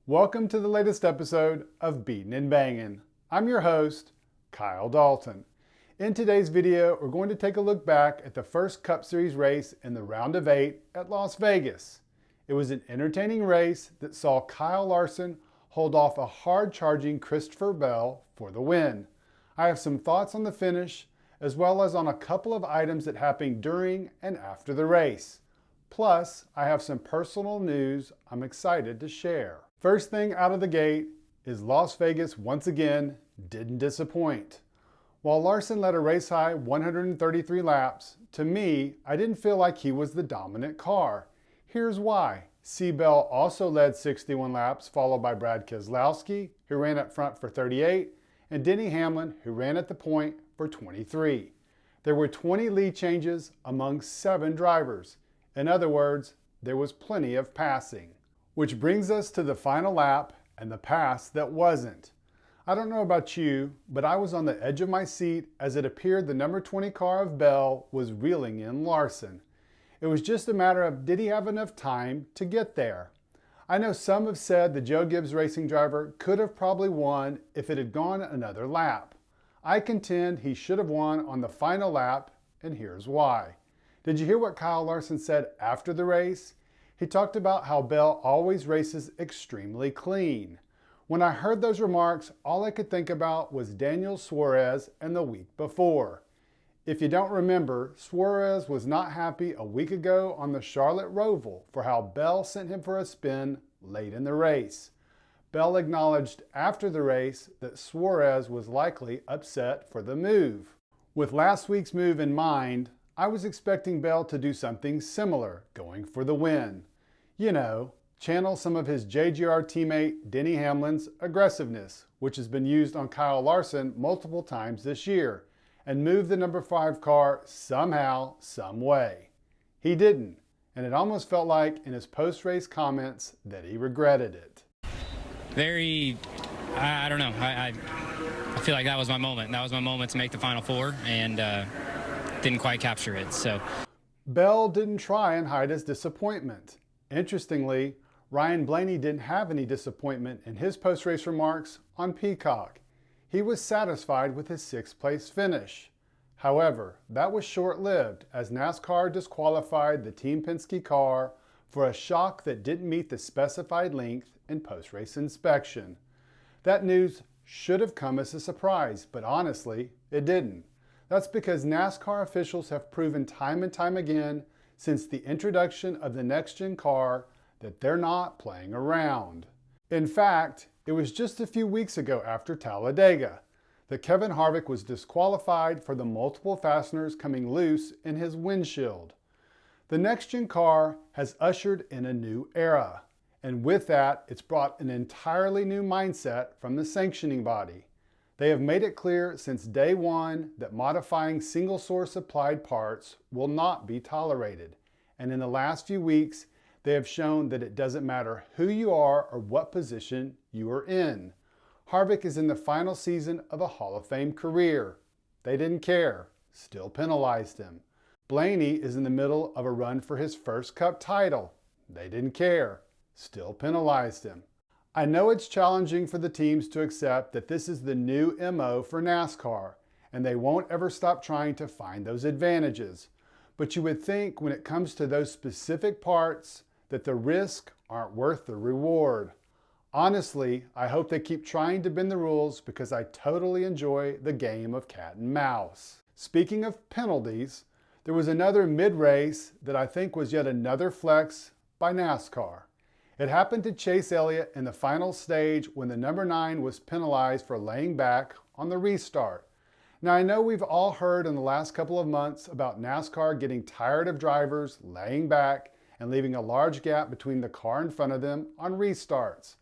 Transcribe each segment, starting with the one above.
Welcome to the latest episode of Beatin' and Bangin'. I'm your host, Kyle Dalton. In today's video, we're going to take a look back at the first Cup Series race in the round of 8 at Las Vegas. It was an entertaining race that saw Kyle Larson hold off a hard-charging Christopher Bell for the win. I have some thoughts on the finish, as well as on a couple of items that happened during and after the race. Plus, I have some personal news I'm excited to share. First thing out of the gate is Las Vegas once again didn't disappoint. While Larson led a race-high 133 laps, to me, I didn't feel like he was the dominant car. Here's why. CBell also led 61 laps, followed by Brad Keselowski, who ran up front for 38, and Denny Hamlin, who ran at the point for 23. There were 20 lead changes among 7 drivers. In other words, there was plenty of passing. Which brings us to the final lap and the pass that wasn't. I don't know about you, but I was on the edge of my seat as it appeared the number 20 car of Bell was reeling in Larson. It was just a matter of did he have enough time to get there? I know some have said the Joe Gibbs racing driver could have probably won if it had gone another lap. I contend he should have won on the final lap, and here's why. Did you hear what Kyle Larson said after the race? He talked about how Bell always races extremely clean. When I heard those remarks, all I could think about was Daniel Suarez and the week before. If you don't remember, Suarez was not happy a week ago on the Charlotte Roval for how Bell sent him for a spin late in the race. Bell acknowledged after the race that Suarez was likely upset for the move. With last week's move in mind, I was expecting Bell to do something similar, going for the win. You know, channel some of his JGR teammate Denny Hamlin's aggressiveness, which has been used on Kyle Larson multiple times this year, and move the number 5 car somehow, some way. He didn't, and it almost felt like in his post-race comments that he regretted it. I don't know, I feel like that was my moment. That was my moment to make the Final Four, and didn't quite capture it, so. Bell didn't try and hide his disappointment. Interestingly, Ryan Blaney didn't have any disappointment in his post-race remarks on Peacock. He was satisfied with his 6th place finish. However, that was short-lived as NASCAR disqualified the Team Penske car for a shock that didn't meet the specified length in post-race inspection. That news should have come as a surprise, but honestly, it didn't. That's because NASCAR officials have proven time and time again since the introduction of the next-gen car that they're not playing around. In fact, it was just a few weeks ago after Talladega that Kevin Harvick was disqualified for the multiple fasteners coming loose in his windshield. The next-gen car has ushered in a new era, and with that, it's brought an entirely new mindset from the sanctioning body. They have made it clear since day one that modifying single-source applied parts will not be tolerated. And in the last few weeks, they have shown that it doesn't matter who you are or what position you are in. Harvick is in the final season of a Hall of Fame career. They didn't care, still penalized him. Blaney is in the middle of a run for his first Cup title. They didn't care, still penalized him. I know it's challenging for the teams to accept that this is the new MO for NASCAR, and they won't ever stop trying to find those advantages. But you would think when it comes to those specific parts that the risks aren't worth the reward. Honestly, I hope they keep trying to bend the rules because I totally enjoy the game of cat and mouse. Speaking of penalties, there was another mid-race that I think was yet another flex by NASCAR. It happened to Chase Elliott in the final stage when the number 9 was penalized for laying back on the restart. Now I know we've all heard in the last couple of months about NASCAR getting tired of drivers laying back and leaving a large gap between the car in front of them on restarts.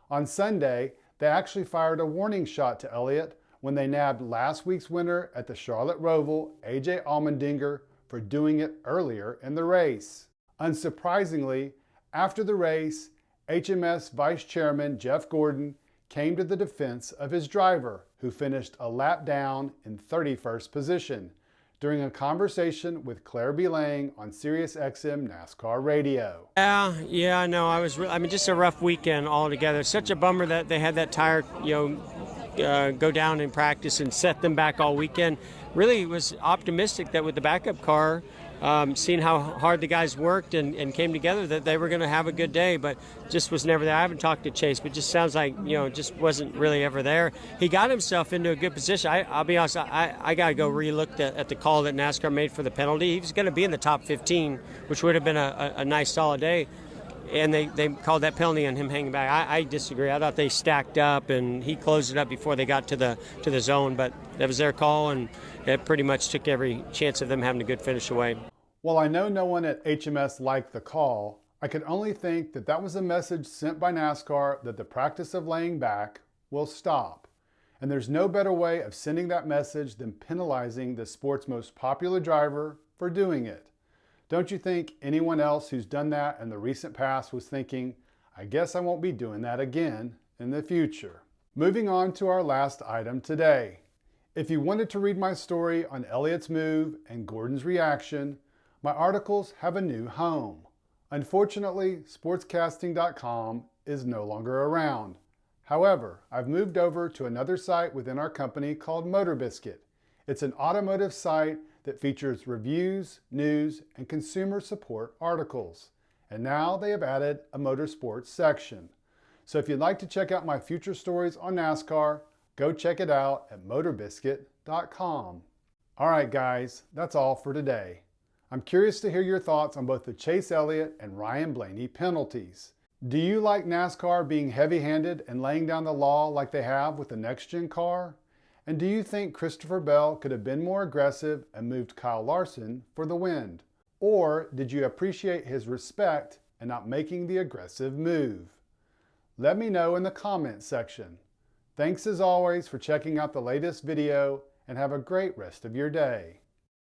On Sunday, they actually fired a warning shot to Elliott when they nabbed last week's winner at the Charlotte Roval, AJ Allmendinger, for doing it earlier in the race. Unsurprisingly, after the race, HMS Vice Chairman Jeff Gordon came to the defense of his driver, who finished a lap down in 31st position. during a conversation with Claire B. Lang on SiriusXM NASCAR Radio. Yeah, no, just a rough weekend altogether. Such a bummer that they had that tire, go down in practice and set them back all weekend. Really was optimistic that with the backup car, seeing how hard the guys worked and came together, that they were going to have a good day, but just was never there. I haven't talked to Chase, but just sounds like, just wasn't really ever there. He got himself into a good position. I'll be honest, I got to go re-look at the call that NASCAR made for the penalty. He was going to be in the top 15, which would have been a nice solid day. And they called that penalty on him hanging back. I disagree. I thought they stacked up, and he closed it up before they got to the zone. But that was their call, and it pretty much took every chance of them having a good finish away. While I know no one at HMS liked the call, I could only think that was a message sent by NASCAR that the practice of laying back will stop. And there's no better way of sending that message than penalizing the sport's most popular driver for doing it. Don't you think anyone else who's done that in the recent past was thinking, I guess I won't be doing that again in the future? Moving on to our last item today. If you wanted to read my story on Elliott's move and Gordon's reaction, my articles have a new home. Unfortunately, sportscasting.com is no longer around. However, I've moved over to another site within our company called Motor Biscuit. It's an automotive site that features reviews, news, and consumer support articles. And now they have added a motorsports section. So if you'd like to check out my future stories on NASCAR, go check it out at motorbiscuit.com. All right, guys, that's all for today. I'm curious to hear your thoughts on both the Chase Elliott and Ryan Blaney penalties. Do you like NASCAR being heavy-handed and laying down the law like they have with the next-gen car? And do you think Christopher Bell could have been more aggressive and moved Kyle Larson for the win? Or did you appreciate his respect and not making the aggressive move? Let me know in the comments section. Thanks as always for checking out the latest video, and have a great rest of your day.